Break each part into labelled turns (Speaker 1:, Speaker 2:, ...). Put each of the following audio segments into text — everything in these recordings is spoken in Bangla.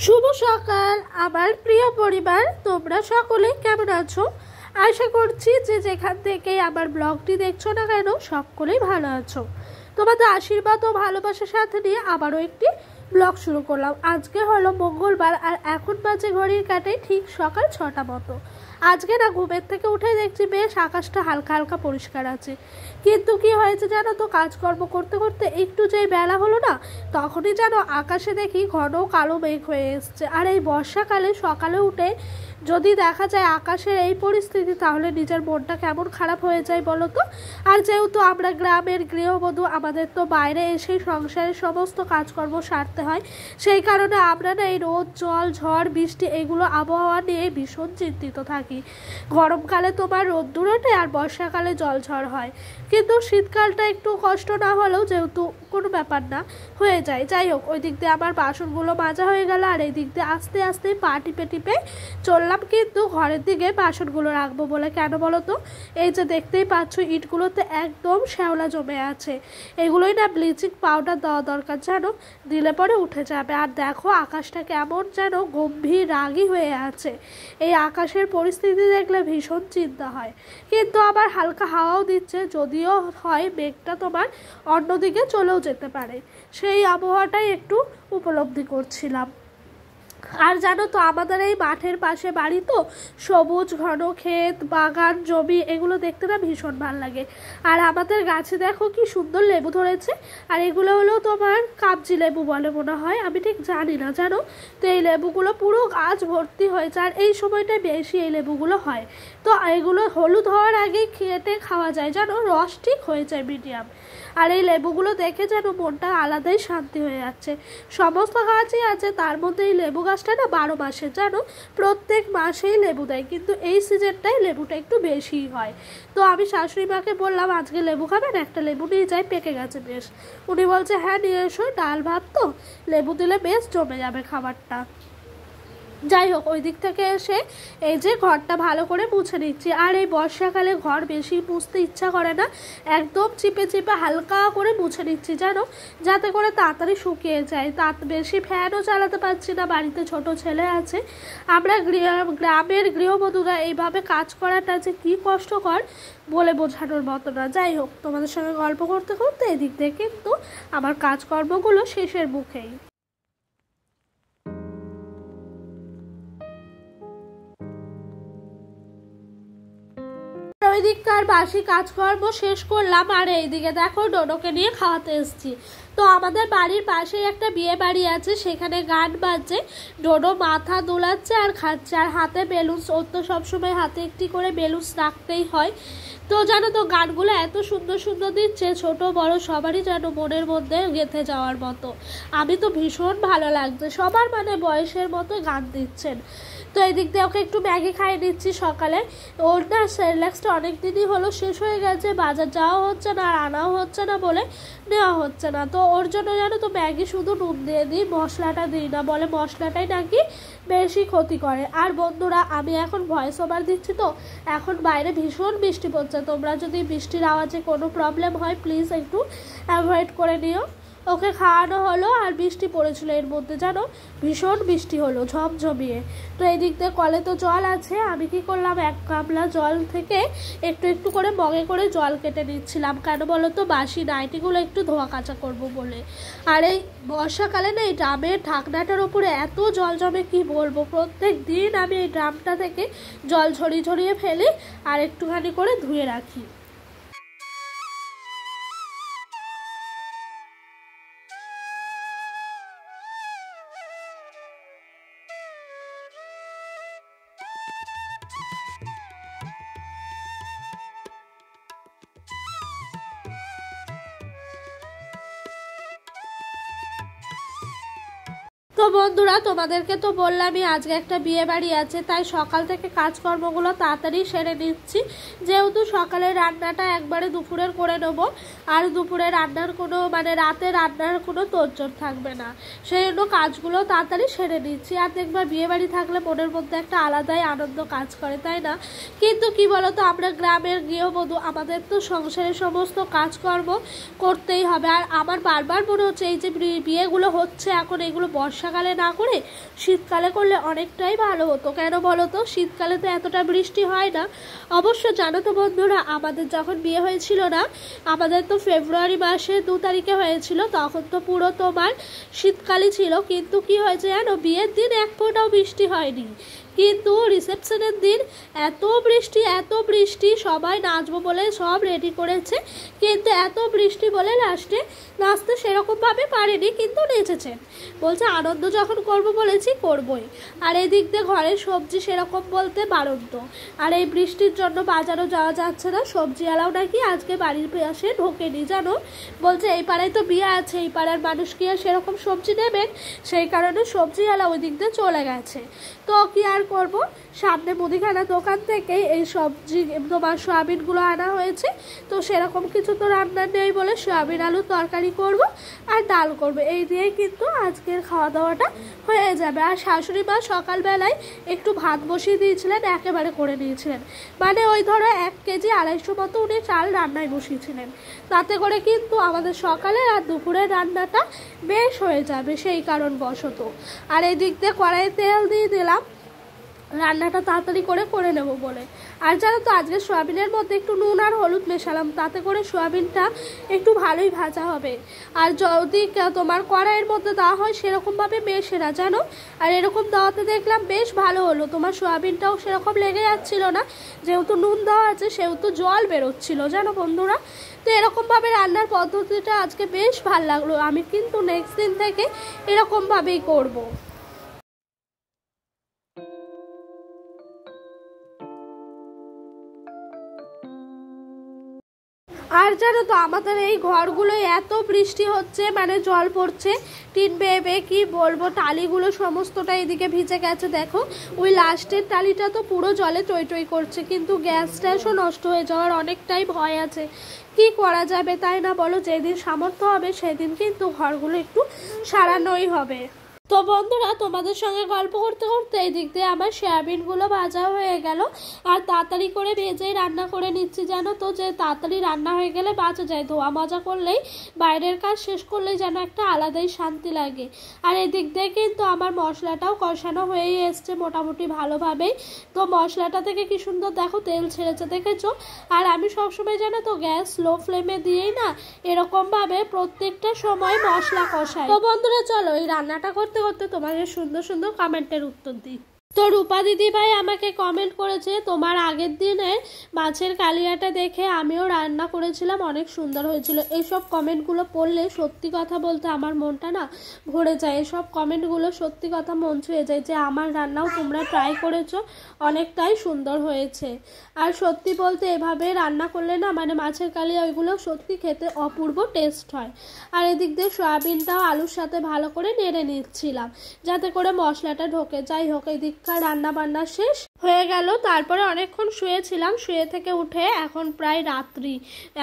Speaker 1: শুভ সকাল আমার প্রিয় পরিবার, তোমরা সকলে কেমন আছো? আশা করছি যে যেখান থেকে আমার ব্লগটি দেখছো না কেন সকলেই ভালো আছো। তোমাদের আশীর্বাদ ও ভালোবাসার সাথে নিয়ে আবারও একটি ব্লগ শুরু করলাম। আজকে হলো মঙ্গলবার আর এখন বাজে ঘড়ির কাটে ঠিক সকাল 6টা মতো। আজকে না ঘুমের থেকে উঠে দেখছি বেশ আকাশটা হালকা হালকা পরিষ্কার আছে, কিন্তু কি হয়েছে জানো তো, কাজকর্ম করতে করতে একটু যেই বেলা হলো না, তখনই যেন আকাশে দেখি ঘন কালো মেঘ হয়ে এসছে। আর এই বর্ষাকালে সকালে উঠে যদি দেখা যায় আকাশের এই পরিস্থিতি, তাহলে নিজের মনটা কেমন খারাপ হয়ে যায় বলো তো। আর যেহেতু আমরা গ্রামের গৃহবধূ, আমাদের তো বাইরে এসে সংসারের সমস্ত কাজকর্ম সারতে হয়, সেই কারণে আমরা না এই রোদ জল ঝড় বৃষ্টি এগুলো আবহাওয়া নিয়ে ভীষণ চিন্তিত থাকি। গরমকালে তোমার রোদ্দুর ওঠে আর বর্ষাকালে জল ঝড় হয়, কিন্তু শীতকালটা একটু কষ্ট না হলেও যেহেতু কোনো ব্যাপার না, হয়ে যায়। যাই হোক, ওই দিক দিয়ে আমার বাসনগুলো মাজা হয়ে গেল আর এই দিক দিয়ে আস্তে আস্তে পা টিপে টিপে চললাম কিন্তু ঘরের দিকে বাসনগুলো রাখবো বলে। কেন বলো তো, এই যে দেখতেই পাচ্ছ ইটগুলোতে একদম শ্যাওলা জমে আছে, এগুলোই না ব্লিচিং পাউডার দেওয়া দরকার, জানো, দিলে পরে উঠে যাবে। আর দেখো আকাশটা কেমন যেন গম্ভীর রাগী হয়ে আছে। এই আকাশের পরিস্থিতি দেখলে ভীষণ চিন্তা হয়, কিন্তু আবার হালকা হাওয়াও দিচ্ছে, যদিও হয় মেঘটা তোমার অন্যদিকে চলেও যেতে পারে। সেই আবহাওয়াটাই একটু উপলব্ধি করছিলাম। আর জানো তো, আমাদের এই মাঠের পাশে বাড়ি তো, সবুজ ঘন ক্ষেত বাগান জমি এগুলো দেখতে না ভীষণ ভালো লাগে। আর আমাদের গাছে দেখো কি সুন্দর লেবু ধরেছে, আর এগুলো হলো তোমার কাবজি লেবু বলে মনে হয়, আমি ঠিক জানি না জানো। তো এই লেবুগুলো পুরো গাছ ভর্তি হয়েছে, আর এই সময়টায় বেশি এই লেবুগুলো হয়। তো এগুলো হলুদ হওয়ার আগে কেটে খাওয়া যায়, জানো, রস ঠিক হয়ে যায় মিডিয়াম। আর এই লেবুগুলো দেখে যেন মনটা আলাদাই শান্তি হয়ে যাচ্ছে। সমস্ত গাছই আছে, তার মধ্যে এই লেবু গাছটা না 12 মাসে, জানো, প্রত্যেক মাসেই লেবু দেয়, কিন্তু এই সিজনটাই লেবুটা একটু বেশিই হয়। তো আমি শাশুড়ি মাকে বললাম আজকে লেবু খাবেন, একটা লেবু নিয়ে যাই, পেকে গেছে বেশ। উনি বলছে হ্যাঁ নিয়ে এসো, ডাল ভাত তো, লেবু দিলে বেশ জমে যাবে খাবারটা। যাই হোক, ওই দিক থেকে এসে এই যে ঘরটা ভালো করে মুছে নিচ্ছি। আর এই বর্ষাকালে ঘর বেশি মুছতে ইচ্ছা করে না, একদম চিপে চিপে হালকা করে মুছে নিচ্ছি, জানো, যাতে করে তাড়াতাড়ি শুকিয়ে যায়। বেশি ফ্যানও চালাতে পারছি না, বাড়িতে ছোট ছেলে আছে। আমরা গ্রামের গৃহবধূরা এইভাবে কাজ করাটা যে কী কষ্টকর বলে বোঝানোর মতো না। যাই হোক, তোমাদের সঙ্গে গল্প করতে করতে এদিক দিয়ে কিন্তু আমার কাজকর্মগুলো শেষের মুখেই। ওই দিককার বাসি কাজকর্ম শেষ করলাম, আর এইদিকে দেখো ডোডোকে নিয়ে খাওয়াতে এসেছি। তো আমাদের বাড়ির পাশেই একটা বিয়ে বাড়ি আছে, সেখানে গান বাজছে, ডোডো মাথা দোলাচ্ছে আর খাচ্ছে, আর হাতে বেলুন্স, ওর তো সবসময় হাতে একটি করে বেলুন্স রাখতেই হয়। তো জানো তো, গানগুলো এত সুন্দর সুন্দর দিচ্ছে, ছোট বড় সবারই যেন মনের মধ্যে গেঁথে যাওয়ার মতো। আমি তো ভীষণ ভালো লাগছে, সবার মানে বয়সের মতো গান দিচ্ছেন। তো এই দিক দিয়ে ওকে একটু ম্যাগি খাইয়ে দিচ্ছি সকালে। ওর না সেরিল্যাক্সটা অনেক দিনই হলো শেষ হয়ে গেছে, বাজার যাওয়া হচ্ছে না আর আনাও হচ্ছে না বলে নেওয়া হচ্ছে না। তো ওর জন্য জানো তো ম্যাগি শুধু নুন দিয়ে দিই, মশলাটা দিই না, বলে মশলাটাই নাকি বেশি ক্ষতি করে। আর বন্ধুরা, আমি এখন ভয়েস ওভার দিচ্ছি, তো এখন বাইরে ভীষণ বৃষ্টি পড়ছে, তোমরা যদি বৃষ্টির আওয়াজে কোনো প্রবলেম হয় প্লিজ একটু অ্যাভয়েড করে নিও। ওকে খাওয়ানো হলো আর বৃষ্টি পড়েছিল এর মধ্যে, জানো, ভীষণ বৃষ্টি হলো ঝমঝমিয়ে। তো এই দিক দিয়ে কলে তো জল আছে, আমি কি করলাম, এক গামলা জল থেকে একটু একটু করে মগে করে জল কেটে নিচ্ছিলাম। কেন বলো তো, বাসি নাইটিগুলো একটু ধোয়া কাচা করবো বলে। আর এই বর্ষাকালে না এই ড্রামের ঢাকনাটার ওপরে এত জল জমে কি বলবো, প্রত্যেক দিন আমি এই ড্রামটা থেকে জল ঝরিয়ে ঝরিয়ে ফেলি আর একটুখানি করে ধুয়ে রাখি। তো বন্ধুরা, তোমাদেরকে তো বললামই আজকে একটা বিয়ে বাড়ি আছে, তাই সকাল থেকে কাজকর্মগুলো তাড়াতাড়ি সেরে নিচ্ছি, যেহেতু সকালে রান্নাটা একবারে দুপুরের করে নেবো, আর দুপুরে রান্নার কোনো মানে রাতে রান্নার কোনো তোড়জোড় থাকবে না, সেই জন্য কাজগুলো তাড়াতাড়ি সেরে নিচ্ছি। আর দেখবা বিয়ে বাড়ি থাকলে মনের মধ্যে একটা আলাদাই আনন্দ কাজ করে, তাই না? কিন্তু কি বলতো, আমরা গ্রামের গৃহবধূ, আমাদের তো সংসারের সমস্ত কাজকর্ম করতেই হবে। আর আমার বারবার মনে হচ্ছে এই যে বিয়েগুলো হচ্ছে এখন, এগুলো বর্ষা বর্ষাকালে না করে শীতকালে করলে অনেকটাই ভালো হতো। কেন বলো তো, শীতকালে তো এতটা বৃষ্টি হয় না। অবশ্য জানো তো বন্ধুরা, আমাদের যখন বিয়ে হয়েছিল না, আমাদের তো ফেব্রুয়ারি মাসে 2 তারিখে হয়েছিল, তখন তো পুরো তোমার শীতকালই ছিল। কিন্তু কি হয়েছে জানো, বিয়ের দিন এক ফোঁটাও বৃষ্টি হয়নি, কিন্তু রিসেপশনের দিন এত বৃষ্টি, সবাই নাচবো বলে সব রেডি করেছে, কিন্তু এত বৃষ্টি বলে লাস্টে নাচতে সেরকমভাবে পারেনি, কিন্তু নেচেছে। বলছে আনন্দ যখন করব বলেছি করবই। আর এদিক দিয়ে ঘরের সবজি সেরকম বলতে বাড়ন্ত, আর এই বৃষ্টির জন্য বাজারও যাওয়া যাচ্ছে না। সবজিওয়ালাও নাকি আজকে বাড়ির পাশে ঢোকেনি জানো, বলছে এই পাড়ায় তো বিয়ে আছে, এই পাড়ার মানুষ কি আর সেরকম সবজি নেবেন, সেই কারণে সবজিওয়ালা ওই দিক দিয়ে চলে গেছে। তো কি আর করব, সামনে মুদিখানা দোকান থেকে এই সবজি তোমার সয়াবিনগুলো আনা হয়েছে। তো সেরকম কিছু তো রান্না নেই বলে সয়াবিন আলুর তরকারি করব আর ডাল করব, এই দিয়েই কিন্তু আজকের খাওয়া দাওয়াটা হয়ে যাবে। আর শাশুড়ি মা সকালবেলায় একটু ভাত বসিয়ে দিয়েছিলেন, একেবারে করে নিয়েছিলেন, মানে ওই ধরো 1 কেজি 250 মতো উনি চাল রান্নায় বসিয়েছিলেন। তাতে করে কিন্তু আমাদের সকালের আর দুপুরের রান্নাটা বেশ হয়ে যাবে, সেই কারণবশত। আর এই দিক দিয়ে কড়াইয়ে তেল দিয়ে দিলাম রান্নাটা তাড়াতাড়ি করে নেব বলে। আর জানো তো, আজকে সয়াবিনের মধ্যে একটু নুন আর হলুদ মেশালাম, তাতে করে সয়াবিনটা একটু ভালোই ভাজা হবে। আর যদি তোমার কড়াইয়ের মধ্যে দেওয়া হয় সেরকমভাবে মেশে না জানো, আর এরকম দেওয়াতে দেখলাম বেশ ভালো হলো, তোমার সয়াবিনটাও সেরকম লেগে যাচ্ছিল না, যেহেতু নুন দেওয়া আছে সেহেতু জল বেরোচ্ছিল জানো বন্ধুরা। তো এরকমভাবে রান্নার পদ্ধতিটা আজকে বেশ ভালো লাগলো, আমি কিন্তু নেক্সট দিন থেকে এরকমভাবেই করব। আর জানো তো, আমাদের এই ঘরগুলোয় এত বৃষ্টি হচ্ছে, মানে জল পড়ছে, টিন বেয়ে বেয়ে কি বলবো, টালিগুলো সমস্তটা এদিকে ভিজে গেছে। দেখো ওই লাস্টের টালিটা তো পুরো জলে টই টই করছে, কিন্তু গ্যাস ট্যাসও নষ্ট হয়ে যাওয়ার অনেকটাই ভয় আছে। কি করা যাবে তাই না বলো, যেদিন সামর্থ্য হবে সেদিন কিন্তু ঘরগুলো একটু সারানোই হবে। তো বন্ধুরা, তোমাদের সঙ্গে গল্প করতে করতে এই দিক দিয়ে আমার সয়াবিনগুলো ভাজা হয়ে গেল, আর তাড়াতাড়ি করে ভেজেই রান্না করে নিচ্ছি জানো তো, যে তাড়াতাড়ি রান্না হয়ে গেলে বাঁচা যায়, ধোয়া মজা করলেই বাইরের কাজ শেষ করলেই যেন একটা আলাদাই শান্তি লাগে। আর এই দিক দিয়ে কিন্তু আমার মশলাটাও কষানো হয়েই এসছে মোটামুটি ভালোভাবেই। তো মশলাটা থেকে কি সুন্দর দেখো তেল ছেড়েছে, দেখেছো। আর আমি সবসময় জানো তো গ্যাস লো ফ্লেমে দিয়েই না এরকমভাবে প্রত্যেকটা সময় মশলা কষাই। তো বন্ধুরা চলো, এই রান্নাটা করতে করতে তোমাদের সুন্দর সুন্দর কমেন্টের উত্তর দিই। তো রূপা দিদি ভাই আমাকে কমেন্ট করেছে, তোমার আগের দিনে মাছের কালিয়াটা দেখে আমিও রান্না করেছিলাম, অনেক সুন্দর হয়েছিল। এইসব কমেন্টগুলো পড়লে সত্যি কথা বলতে আমার মনটা না ভরে যায়, এসব কমেন্টগুলো সত্যি কথা মন ছুঁয়ে যায়, যে আমার রান্নাও তোমরা ট্রাই করেছো, অনেকটাই সুন্দর হয়েছে। আর সত্যি বলতে এভাবে রান্না করলে না, মানে মাছের কালিয়া ওইগুলো সত্যি খেতে অপূর্ব টেস্ট হয়। আর এদিক দিয়ে সয়াবিনটাও আলুর সাথে ভালো করে নেড়ে নিচ্ছিলাম, যাতে করে মশলাটা ঢোকে। যাই হোক, এই দিককার রান্না বান্না শেষ হয়ে গেল। তারপরে অনেকক্ষণ শুয়েছিলাম, শুয়ে থেকে উঠে এখন প্রায় রাত্রি,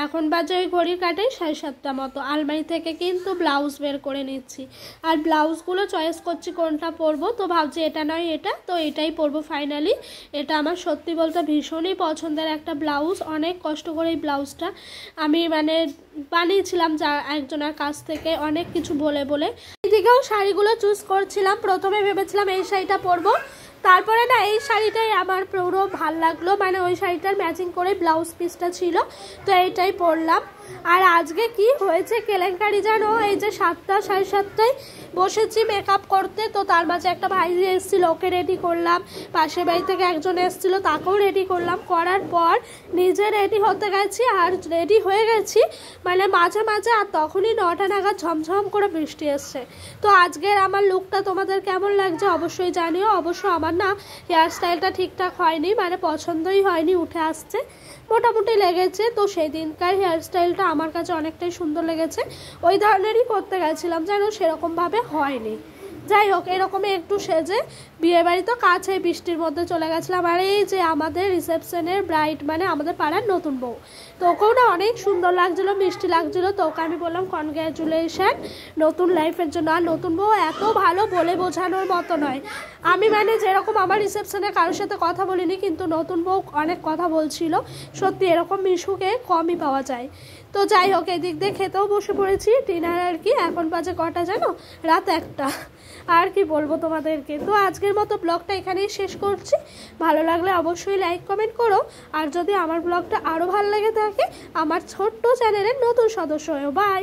Speaker 1: এখন বাজে ওই ঘড়ির কাটাই 7:30 মতো। আলমারি থেকে কিন্তু ব্লাউজ বের করে নিচ্ছি, আর ব্লাউজগুলো চয়েস করছি কোনটা পরবো। তো ভাবছি এটা নয় এটা, তো এটাই পরবো ফাইনালি। এটা আমার সত্যি বলতে ভীষণই পছন্দের একটা ব্লাউজ, অনেক কষ্ট করে এই ব্লাউজটা আমি মানে বানিয়েছিলাম যা একজনের কাছ থেকে, অনেক কিছু বলে বলে। এদিকেও শাড়িগুলো চুজ করছিলাম, প্রথমে ভেবেছিলাম এই শাড়িটা পরবো, তারপরে না এই শাড়িটাই আমার পুরো ভাল লাগলো, মানে ওই শাড়িটার ম্যাচিং করে ব্লাউজ পিসটা ছিল, তো এইটাই পরলাম। আর আজকে কি হয়েছে কেলেঙ্কারি জানো, এই যে 7টা 7:30টায় বসেছি মেকআপ করতে, তো তার মাঝে একটা ভাই এসেছিলো, ওকে রেডি করলাম, পাশের বাড়ি থেকে একজন এসেছিলো তাকেও রেডি করলাম, করার পর নিজে রেডি হতে গেছি, আর রেডি হয়ে গেছি মানে মাঝে মাঝে, আর তখনই 9টা নাগাদ ঝমঝম করে বৃষ্টি এসছে। তো আজকের আমার লুকটা তোমাদের কেমন লাগছে অবশ্যই জানিও। অবশ্য আমার না হেয়ার স্টাইলটা ঠিকঠাক হয়নি, মানে পছন্দই হয়নি, উঠে আসছে, মোটামুটি লেগেছে। তো সেই দিনকার হেয়ার স্টাইলটা আমার কাছে অনেকটাই সুন্দর লেগেছে, ওই ধরনেরই করতে গেছিলাম যেন সেরকমভাবে হয়নি। যাই হোক, এরকমই একটু সেজে বিয়েবাড়ি তো কাছে, বৃষ্টির মধ্যে চলে গেছিলাম। আর এই যে আমাদের রিসেপশনের ব্রাইড, মানে আমাদের পাড়ার নতুন বউ, তো ওকেও না অনেক সুন্দর লাগছিলো, মিষ্টি লাগছিলো। তো ওকে আমি বললাম কনগ্র্যাচুলেশন নতুন লাইফের জন্য। আর নতুন বউ এত ভালো বলে বোঝানোর মতো নয়, আমি মানে যেরকম আমার রিসেপশনে কারোর সাথে কথা বলিনি, কিন্তু নতুন বউ অনেক কথা বলছিল, সত্যি এরকম মিশুকে কমই পাওয়া যায়। তো যাই হোক, এদিক দিয়ে খেতেও বসে পড়েছি ডিনার আর কি। এখন বাজে কটা জানো, রাত 1টা। আর কি বলবো তোমাদেরকে। তো আজকের মতো ব্লগটা এখানেই শেষ করছি। ভালো লাগলে অবশ্যই লাইক কমেন্ট করো, আর যদি আমার ব্লগটা আরও ভালো লেগে থাকে আমার ছোট্ট চ্যানেলের নতুন সদস্য হয়েও। বাই।